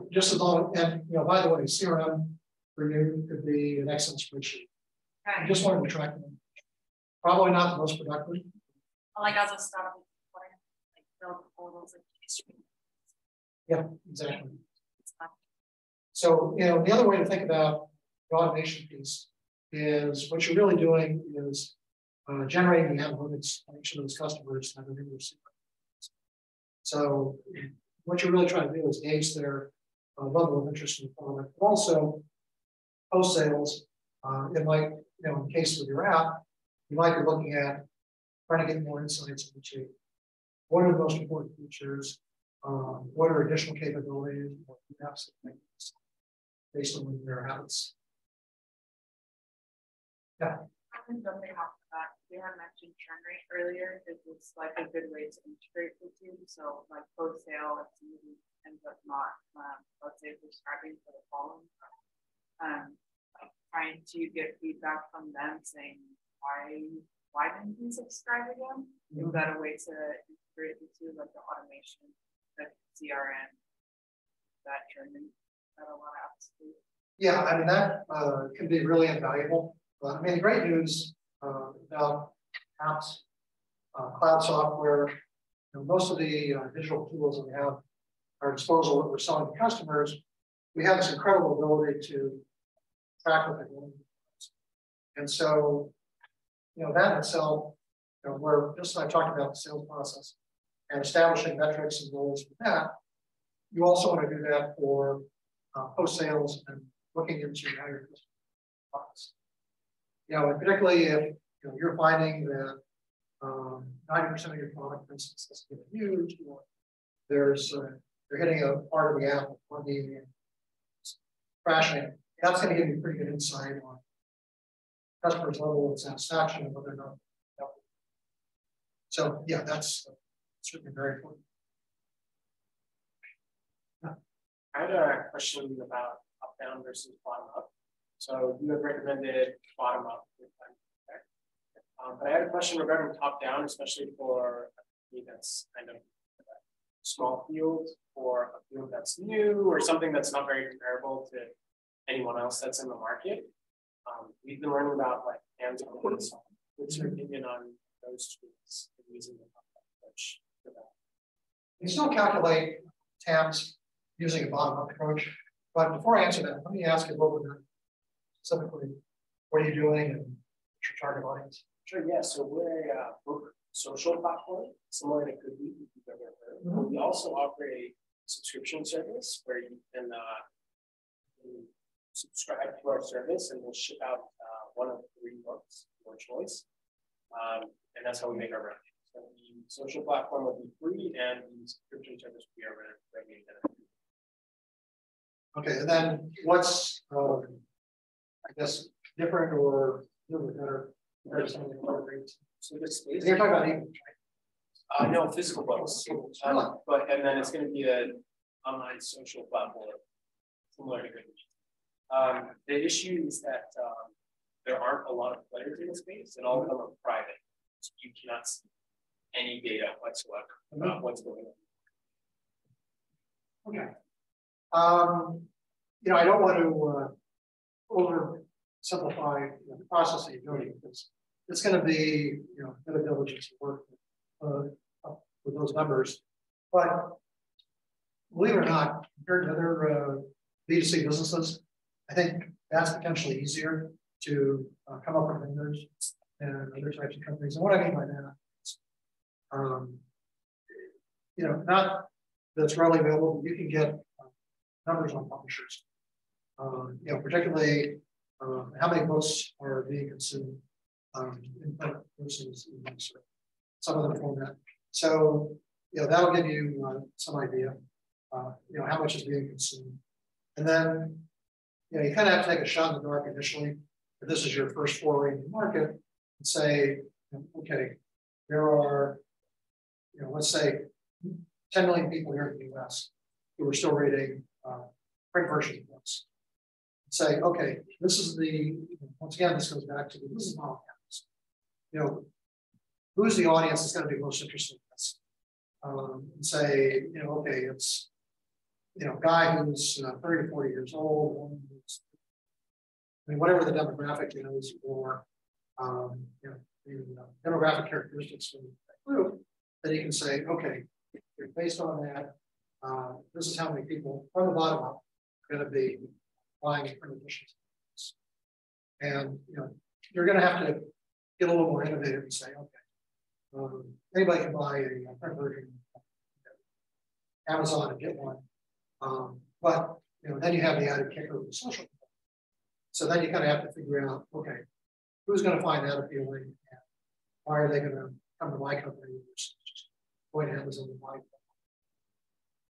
Just as long, and you know, by the way, CRM for you could be an Excel spreadsheet. Right. I just wanted to track them. Probably not the most productive. Like as a startup, like build portals and history. Yeah, exactly. So, you know, the other way to think about the automation piece is what you're really doing is generating the analytics on each of those customers that are in your secret. So what you're really trying to do is gauge their level of interest in the product, but also post sales. It might, you know, in the case of your app, you might be looking at trying to get more insights into what are the most important features, what are additional capabilities, what apps based on their habits. Yeah. I think something off the back, we had mentioned churn rate earlier. It was like a good way to integrate with you. So like post sale, if somebody ends up not, let's say subscribing for the following, like trying to get feedback from them saying why didn't you subscribe again? Is that a way to integrate the two, like the automation, the CRM, that churning that a lot of apps do? Yeah, I mean that can be really invaluable. I mean, the great news about apps, cloud software, you know, most of the digital tools that we have at our disposal that we're selling to customers, we have this incredible ability to track what they're doing. And so, you know, that in itself, you know, where just like I talked about the sales process and establishing metrics and goals for that, you also want to do that for post sales and looking into how your products. You know, and particularly if you know, you're finding that 90% of your product, for instance, is getting used, or there's they're hitting a part of the app plugging and crashing. That's going to give you pretty good insight on customers' level of satisfaction and whether or not. So yeah, that's certainly very important. I had a question about up-down versus bottom-up. So you have recommended bottom-up, but I had a question regarding top-down, especially for a company that's kind of a small field or a field that's new or something that's not very comparable to anyone else that's in the market. We've been learning about like hands-on. What's your opinion on those tools and using the top-down approach for that? You still calculate TAMs using a bottom-up approach, but before I answer that, let me ask you a little bit specifically, what are you doing and what's your target audience? Sure, yeah. So we're a book social platform, similar to Goodreads, if you've ever heard. We also offer a subscription service where you can subscribe to our service and we'll ship out one of 3 books, your choice. And that's how we make our revenue. So the social platform will be free and the subscription service we are regulated. Okay, and then what's I guess different or a little bit better compared to some of the other rates? So this is You're talking about e-books, right? no physical books, but and then it's going to be an online social platform similar to Goodreads. The issue is that there aren't a lot of players in the space, and all of them are private, so you cannot see any data whatsoever about what's going on. Okay. You know, I don't want to oversimplify the process that you're doing because it's going to be, you know, a bit of diligence to work with those numbers. But believe it or not, compared to other B2C businesses, I think that's potentially easier to come up with vendors and other types of companies. And what I mean by that is, you know, not that's readily available, but you can get numbers on publishers. You know, particularly how many books are being consumed in print versus in some of the format. So, you know, that'll give you some idea, you know, how much is being consumed. And then, you know, you kind of have to take a shot in the dark initially if this is your first foray in the market, and say, okay, there are, let's say 10 million people here in the US who are still reading print version of books. Say, okay, this is once again, this goes back to the business model. Who's the audience that's going to be most interested in this? And say, okay, it's, guy who's 30 to 40 years old, whatever the demographic is, or, the demographic characteristics of that group, that you can say, okay, based on that, this is how many people from the bottom up are going to be buying print editions. And, you're going to have to get a little more innovative and say, okay, anybody can buy a print version of Amazon and get one. But then you have the added kicker of the social. So then you kind of have to figure out, okay, who's going to find that appealing, and why are they going to come to my company versus just going to Amazon and buy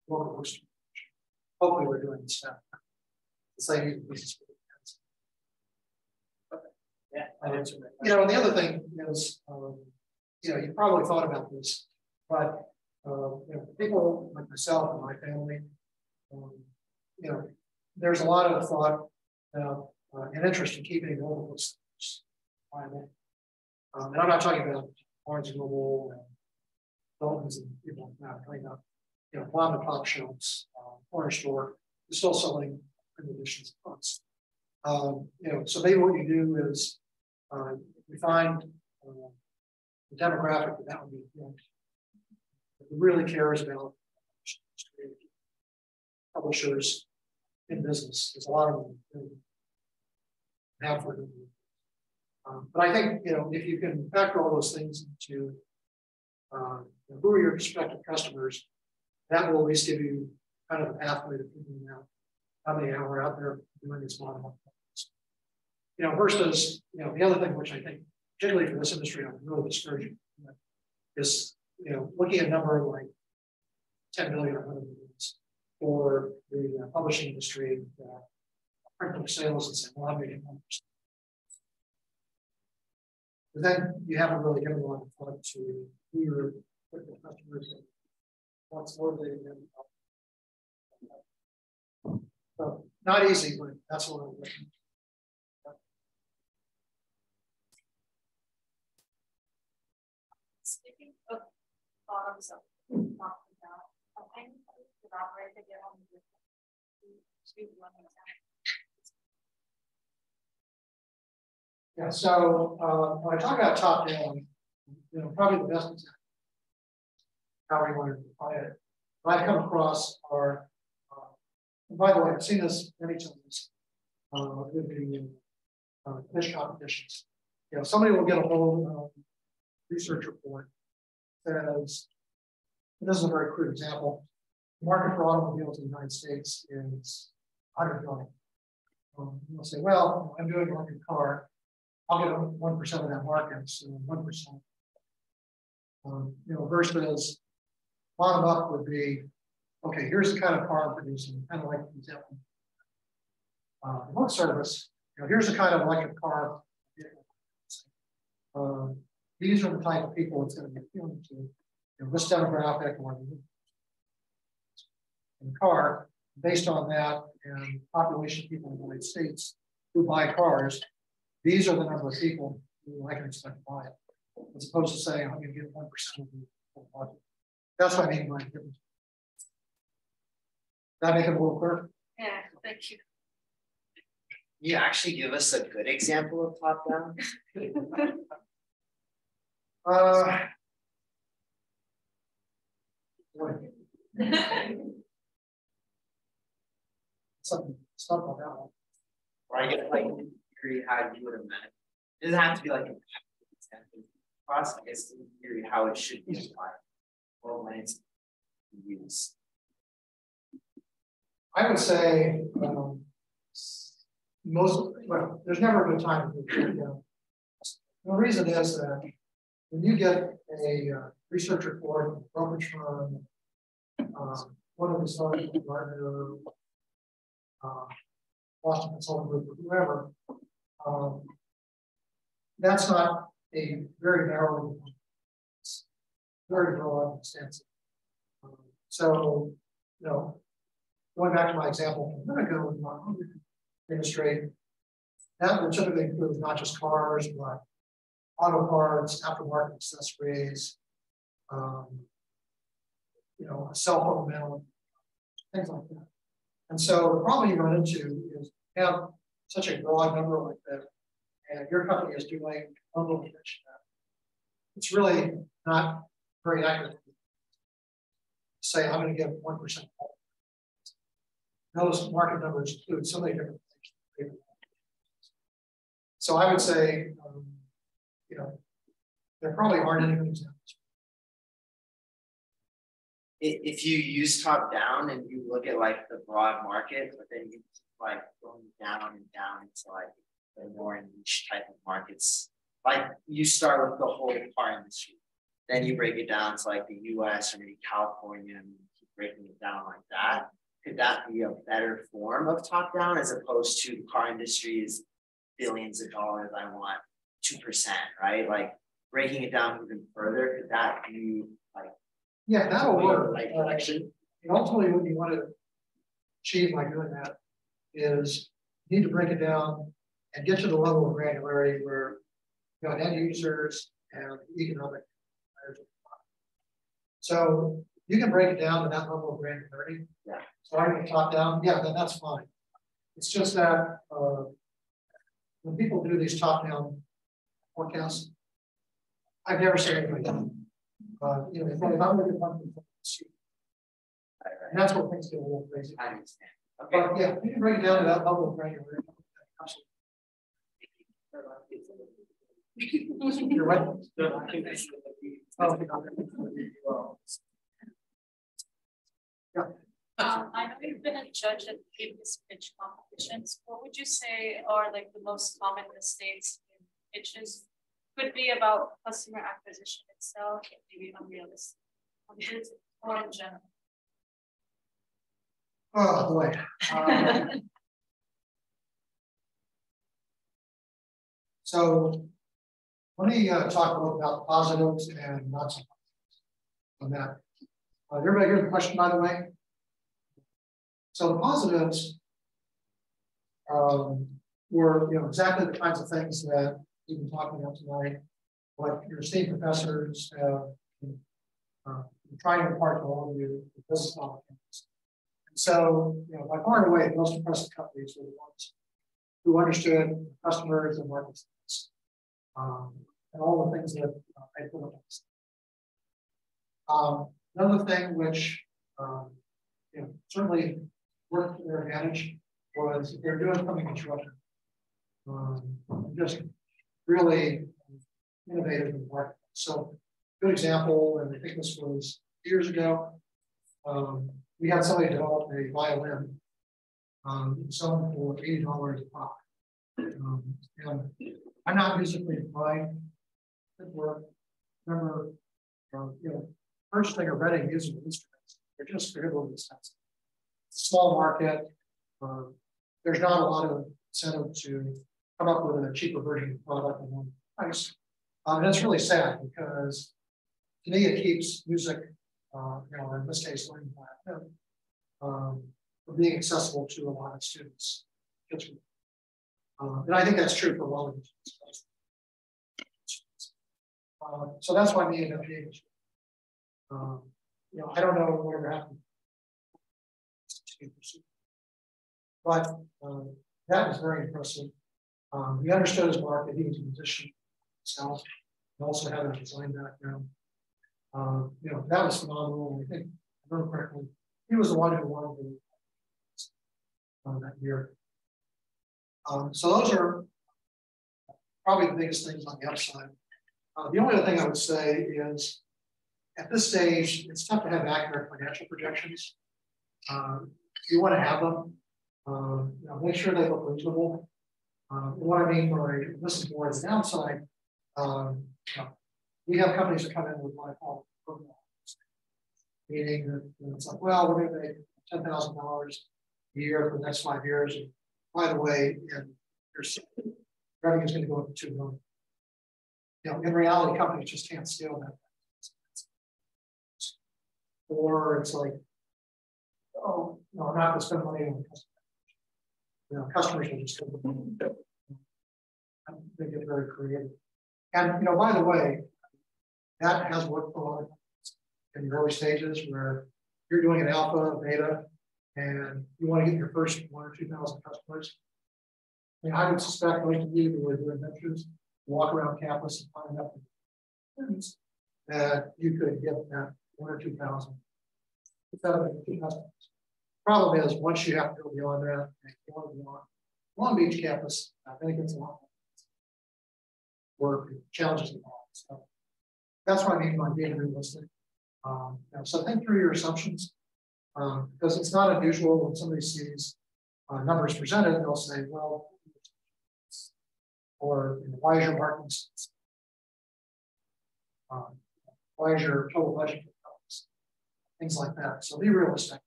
local host. Hopefully, we're doing this stuff. The same business. Yeah, I answered that. The other thing is, you probably thought about this, but people like myself and my family, there's a lot of thought and interest in keeping local bookstores viable. And I'm not talking about Barnes and Noble and Dalton's and people like that. I'm talking about mom and pop shops, corner store, they're still selling print editions of books. So maybe what you do is we find the demographic that would be that really cares about publishers in business. There's a lot of them have for them. But I think if you can factor all those things into who are your prospective customers, that will at least give you kind of a pathway to figuring out how many are out there doing this model. Versus the other thing which I think, particularly for this industry, I'm really discouraging is looking at a number like 10 million or 100 million for the publishing industry, print book sales, and saying, well, I'm making 1%. But then you haven't really given a lot of thought to who your customers and what's motivating them. So not easy, but that's what I'm looking at. Speaking of bottoms up, talking about, I think the operator get on the Yeah, so when I talk about top down, probably the best example, how we want to define it, what I've come across are, and by the way, I've seen this many times with the fish competitions. Somebody will get a whole research report that says, this is a very crude example, the market for automobiles in the United States is 100 million. You'll say, well, I'm doing one car, I'll get 1% of that market, so 1%. Versus bottom up would be, okay, here's the kind of car I'm producing, kind of like the example. Remote service, here's the kind of electric car. These are the type of people it's going to be appealing to. This demographic or in the car, based on that and population of people in the United States who buy cars, these are the number of people who I can expect to buy it, as opposed to saying I'm going to get 1% of the whole budget. That's what I mean by difference. That make it a little clearer? Yeah, thank you. You actually give us a good example of top down? Something like that one. Or I get like theory how you would imagine. It doesn't have to be like an actual process. I guess in theory how it should be applied or when it's used. I would say there's never a good time to do it. The reason is that when you get a research report, brokerage firm, one of the startups, Gartner, Boston Consulting Group, or whoever, that's not a very narrow, very broad stance. So, you know, going back to my example from a minute ago in my industry, that would typically include not just cars, but auto parts, aftermarket accessories, you know, a cell phone mount, things like that. And so the problem you run into is you have such a broad number like that, and your company is doing bundle connection. It's really not very accurate to say I'm going to give 1%. Those market numbers include so many different things. So I would say, you know, there probably aren't any examples. If you use top down and you look at like the broad market, but then you like going down and down into like the more niche type of markets, like you start with the whole car industry, then you break it down to like the US or maybe California and keep breaking it down like that. Could that be a better form of top down as opposed to car industry is billions of dollars, I want 2%, right? Like breaking it down even further, could that be like, yeah, that'll work. Like direction. And ultimately, what you want to achieve by doing that is you need to break it down and get to the level of granularity where you got end users and economic. So you can break it down to that level of granularity. Yeah. Starting with top down, yeah, then that's fine. It's just that when people do these top down forecasts, I've never seen anybody done. You know, if I'm looking at one thing, and that's what things get a little crazy. I understand. Okay. But yeah, you can break it down to that level of granularity. You're right. I know you've been a judge at previous pitch competitions. What would you say are like the most common mistakes in pitches? Could be about customer acquisition itself, maybe unrealistic, or in general. Oh boy. So let me talk a little about positives and not so positives on that. Everybody hear the question, by the way? So the positives were, you know, exactly the kinds of things that we've been talking about tonight, what your esteemed professors have trying to impart to all of you the business model. And so, you know, by far and away, the most impressive companies were the ones who understood customers and markets, and all the things that I put up. Another thing which you know, certainly worked to their advantage was they're doing something disruptive. Just really innovative in the market. So, good example, and I think this was years ago. We had somebody develop a violin, selling for $80 a pop. And I'm not musically inclined. Good work. Remember, you know, purchasing or renting musical instruments, they're just fairly expensive. It's a small market. There's not a lot of incentive to come up with a cheaper version of the product at one price. And it's really sad because to me it keeps music, you know, in this case, learning from being accessible to a lot of students. And I think that's true for a lot of students. So that's why me and MPA was. You know, I don't know whatever happened. But that was very impressive. He understood his market. He was a musician himself. He also had a design background. You know, that was phenomenal. And I think, if I remember correctly, he was the one who won that year. So those are probably the biggest things on the upside. The only other thing I would say is, at this stage, it's tough to have accurate financial projections. You want to have them. You know, make sure they look reasonable. What I mean by this is more the downside. You know, we have companies that come in with what I call programs, meaning that, you know, it's like, well, we're going to make $10,000 a year for the next 5 years. And by the way, and your revenue is going to go up to $2 million. you know, in reality, companies just can't scale that. Or it's like, oh, no, I'm not going to spend money on customers. You know, customers will just go. They get very creative. And, you know, by the way, that has worked for a lot of in the early stages where you're doing an alpha, beta, and you want to get your first 1,000 or 2,000 customers. I mean, I would suspect most of you who are doing ventures walk around campus and find out that you could get that 1,000 or 2,000. Problem is, once you have to go beyond that, and you want to be on Long Beach campus, I think it's a lot more work, challenges involved. So that's what I mean by being realistic. You know, so think through your assumptions, because it's not unusual when somebody sees numbers presented, they'll say, well, or you know, why is your marketing expense? Why is your total budget? Things like that. So be realistic.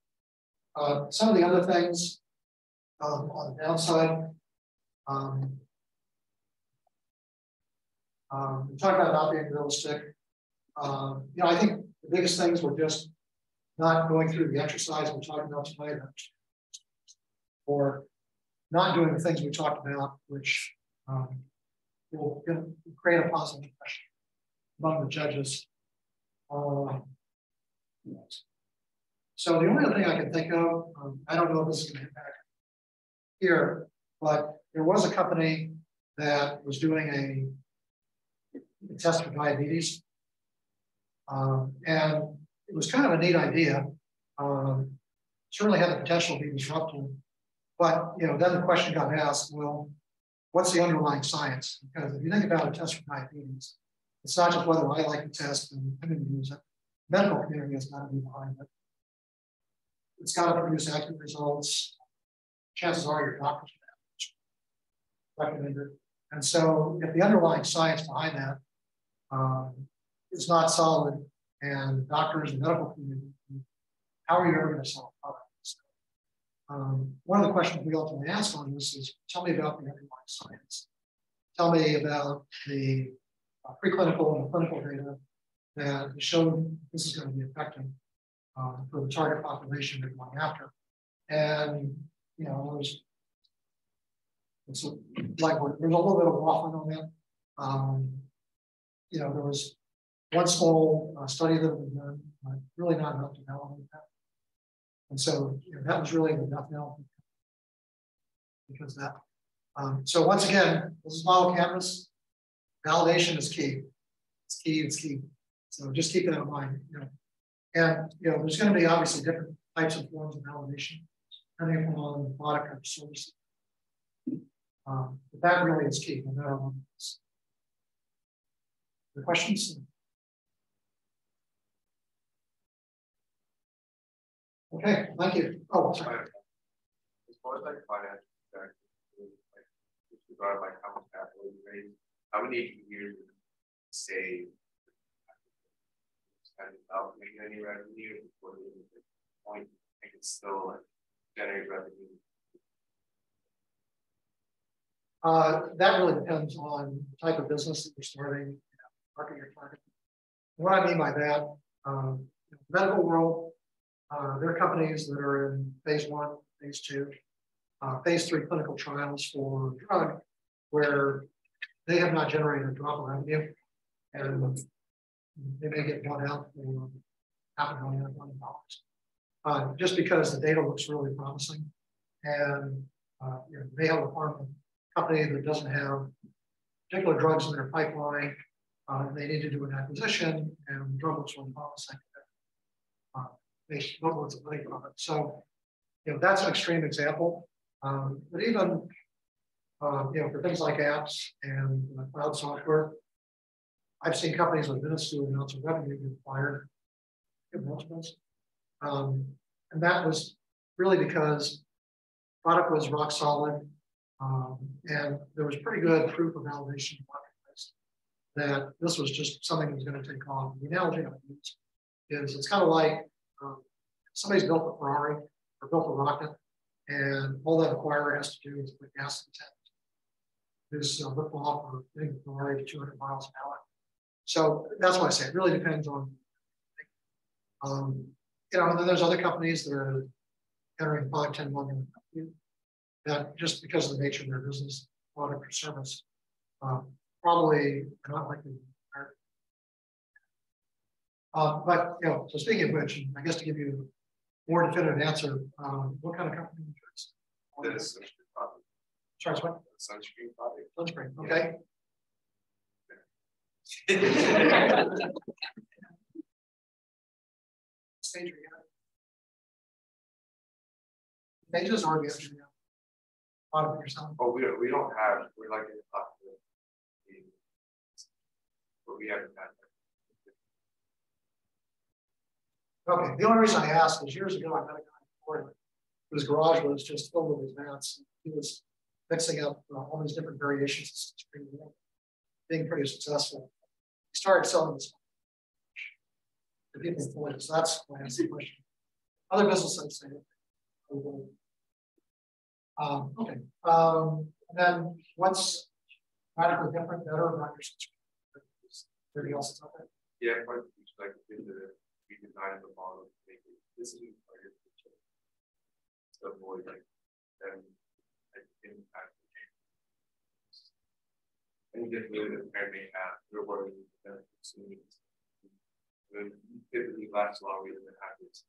Some of the other things on the downside, we talked about not being realistic. You know, I think the biggest things were just not going through the exercise we're talking about tonight, or not doing the things we talked about, which will create a positive impression among the judges. So the only other thing I can think of, I don't know if this is going to impact here, but there was a company that was doing a test for diabetes. And it was kind of a neat idea. Certainly had the potential to be disruptive. But you know, then the question got asked, well, what's the underlying science? Because if you think about a test for diabetes, it's not just whether I like the test and I'm going to use it. The medical community has got to be behind it. It's got to produce accurate results. Chances are your doctor's recommended. And so if the underlying science behind that is not solid, and doctors and medical community, how are you ever going to sell a product? One of the questions we ultimately ask on this is, tell me about the underlying science. Tell me about the preclinical and the clinical data that showed this is going to be effective for the target population they're going after. And, you know, there's a little bit of waffling on that. You know, there was one small study that was done, really not enough to validate that. And so, you know, that was really the death knell because of that. So once again, this is model canvas. Validation is key. It's key. It's key. So just keep that in mind. You know, and you know, there's going to be obviously different types of forms of validation depending upon the product or service. But that really is key. No matter what it is. The questions? Okay, thank you. Oh, sorry. As far as like financial impact, like disregard like how much capital you raise, how many years save and without making any revenue before the point I can still like generate revenue? That really depends on the type of business that you're starting, market you're targeting. What I mean by that, in the medical world, there are companies that are in phase 1, phase 2, phase 3 clinical trials for a drug where they have not generated a drop of revenue, and they may get bought out for $500,000, $1 million, just because the data looks really promising, and you know, they have a pharma company that doesn't have particular drugs in their pipeline. They need to do an acquisition, and the drug looks really promising. They don't want to money from it. So, you know, that's an extreme example. But even, you know, for things like apps and cloud software, I've seen companies with minuscule amounts of revenue get acquired. And that was really because product was rock solid, and there was pretty good proof of validation in the marketplace that this was just something that was going to take off. The analogy I use is it's kind of like somebody's built a Ferrari or built a rocket, and all that acquirer has to do is put gas in the tank. This lift off or getting the Ferrari to 200 miles an hour. So that's why I say it really depends on. You know, and then there's other companies that are entering 5-10 million that just because of the nature of their business, product or service, probably are not likely to hire. But you know, so speaking of which, I guess to give you a more definitive answer, what kind of company is The sunscreen product. Sorry, what? Sunscreen product. Sunscreen, okay. Stage pages or the bottom of yourself. Oh, we don't have, we're like in the top of the, but we haven't had that. Okay, the only reason I asked is years ago I met a guy in Florida whose garage was just filled with his mats. He was mixing up all these different variations of spring, being pretty successful. He started selling this to people in Florida. So that's why I asked the question. Other businesses say okay. And then what's radically different, better about your subscription? Everybody else is out there? Yeah, quite like we designed the model to make it this is part of the picture. To avoid like them impact the game. And you get rid of the parenting app, you're working with the consumers. Typically lasts longer than the habits.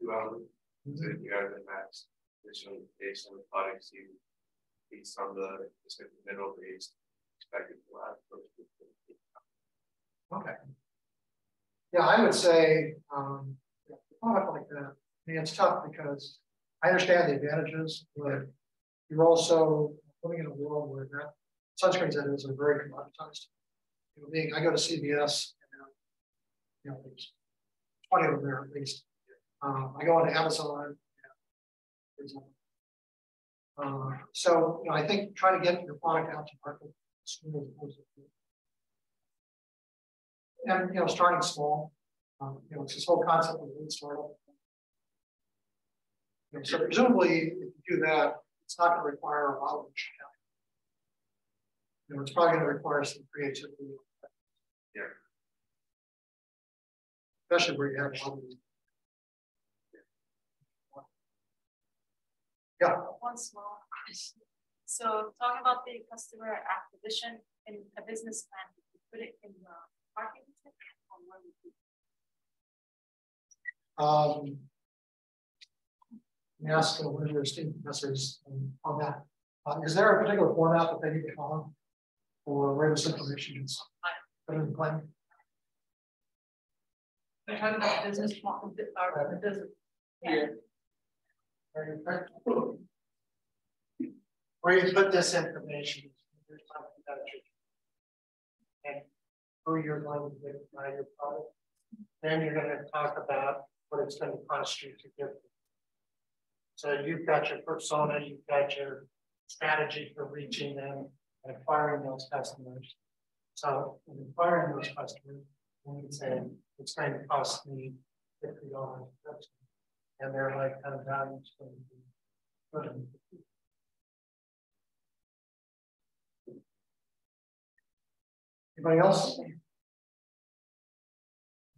2 hours. So if you have the max, additionally based on the products you based on the middle based expected to last. Okay. Yeah, I would say a product like that. I mean, it's tough because I understand the advantages, but you're also living in a world where that sunscreens that is are very commoditized. You know, being I go to CVS and you know, there's 20 of them there at least. I go on Amazon. So you know, I think trying to get your product out to market as soon as possible. And you know, starting small. You know, it's this whole concept of lean startup. You know, so presumably, if you do that, it's not going to require a lot of machinery. You know, it's probably going to require some creativity. Yeah. Especially where you have a lot of these. Yeah. One small question. So talking about the customer acquisition in a business plan, did you put it in the marketing tip or what would you? Let me ask one of your esteemed professors on that. Is there a particular format that they need to follow for where this information is put in the plan? We're talking about business model, or business. Yeah. Where you put this information, you're talking about and who you're going to buy your product. Then you're going to talk about what it's going to cost you to give them. So you've got your persona, you've got your strategy for reaching them and acquiring those customers. So in acquiring those customers, you can say it's going to cost me $50. And their lifetime value is going to be good. Anybody else?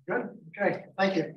Good. Okay. Thank you.